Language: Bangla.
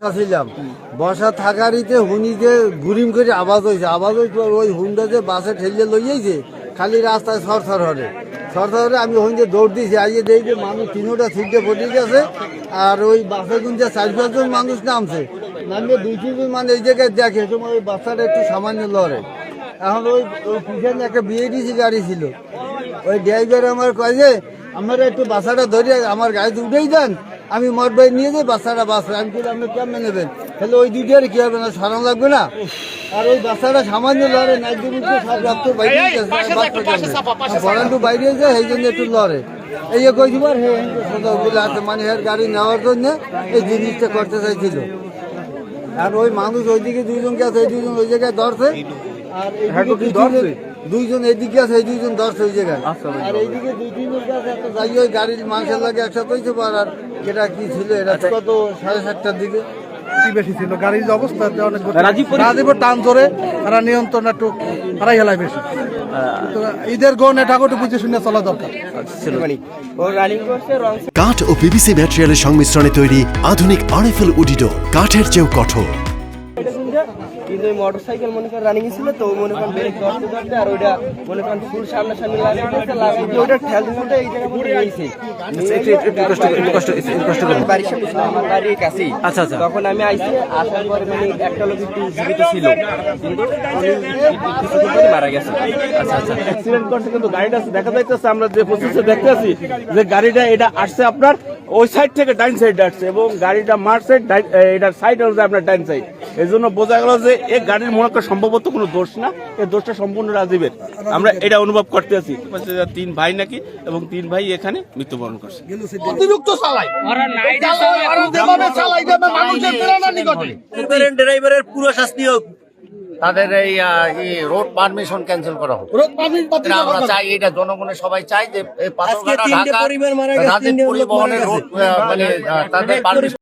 ছিলাম বসা থাকারিতে হুনি যে গুরিম করে আওয়াজ হয়েছে, ওই হুন্ডা যে বাসে ঠেলিয়ে লইয়েছে, খালি রাস্তায় সরসর হরে আমি হুন্ডে দৌড় দিয়েছি, আইয়ে দেখি যে মানুষ তিনোটা সিটে পড়ে গেছে, আর ওই বাসে কিন্তু 4-5 জন মানুষ নামছে, নামিয়ে 2-3 জন মানে এই জায়গায় দেখে তোমার ওই বাচ্চাটা একটু সামান্য লড়ে। এখন ওই পিছনে একটা বিএডিসি গাড়ি ছিল, ওই ড্রাইভার আমার কয় যে আমার একটু বাচ্চাটা ধরে আমার গাড়িতে উঠেই দেন, আমি মঠবাই নিয়ে যাই, বাচ্চাটা বাঁচবে। আমি কিন্তু আপনি কেমন নেবেন, তাহলে ওই দুইটার কি হবে না, সরানো লাগবে না। আর ওই বাচ্চাটা সামান্য লড়ে, নাইট সব রক্ত বাইরে বরান্ডু বাইরে যায়, সেই জন্য একটু লড়ে। এই যে কই দিবার মানে এর গাড়ি নেওয়ার জন্য এই জিনিসটা করতে চাইছিল। আর ওই মানুষ ওইদিকে 2 জন গেছে, এই 2 জন ওই জায়গায় ধরছে, আর দুইজন এইদিকে আছে, এই 2 জন ধরছে ওই জায়গায়। আর এইদিকে 2-3 জন গেছে, একটা যাই ওই গাড়ির মানুষের লাগে একসাথে হয়েছে। আর এটা কি ছিল, এটা কত 7:30টার দিকে বেশি ছিল গাড়ির অবস্থা অনেক রাজীপুর টান ধরে তারা নিয়ন্ত্রণ একটু হারাই হেলায় বেশি। ঈদের গণ এটাকে একটু বুঝে শুনে চলা দরকার। কাঠ ও পিভিসি ম্যাটেরিয়ালের সংমিশ্রণে তৈরি আধুনিক আরএফএল উডিডো, কাঠের চেয়েও কঠোর। কিন্তু ওই মোটরসাইকেল মনে করেন রানিং ছিল, তো মনে করেন ব্রেক ধরতে ধরতে আর ওইটা মনে করেন ফুল সামনাসামনি লাগাইতে ওইটা ঠেল দিতে এই জায়গায় মধ্যে নিয়েছে। বাড়ির সামনে ছিল, আমার বাড়ির কাছেই। আচ্ছা আচ্ছা, তখন আমি আইছি, আসার পরে মানে একটা লোক একটু জীবিত ছিল, কিন্তু কিছুক্ষণ পরে মারা গেছে। আচ্ছা আচ্ছা, অ্যাক্সিডেন্ট করছে কিন্তু গাড়িটা দেখা যাইতেছে, আমরা যে প্রসেসে দেখতে আছি যে গাড়িটা এটা আসছে আপনার ওই সাইড থেকে ডাইন সাইডে আসছে, এবং গাড়িটা মারছে এটার সাইড হচ্ছে আপনার ডাইন সাইড। এই জন্য বোঝা গেল যে এই গাড়ির মনে করা সম্ভবত কোনো দোষ না, এই দোষটা সম্পূর্ণ রাজীবের। আমরা এটা অনুভব করতে আছি। 3 ভাই নাকি, এবং 3 ভাই এখানে মৃত্যুবরণ করছে। অতিরিক্ত চালাই ড্রাইভারের পুরো শাস্তি হোক, তাদের এই রোড পারমিশন ক্যান্সেল করা হোক। আমরা চাই, এটা জনগণের সবাই চাই যে এই পাথরঘাটা ঢাকা রাজীব পরিবহনের রোড মানে তাদের পারমিশন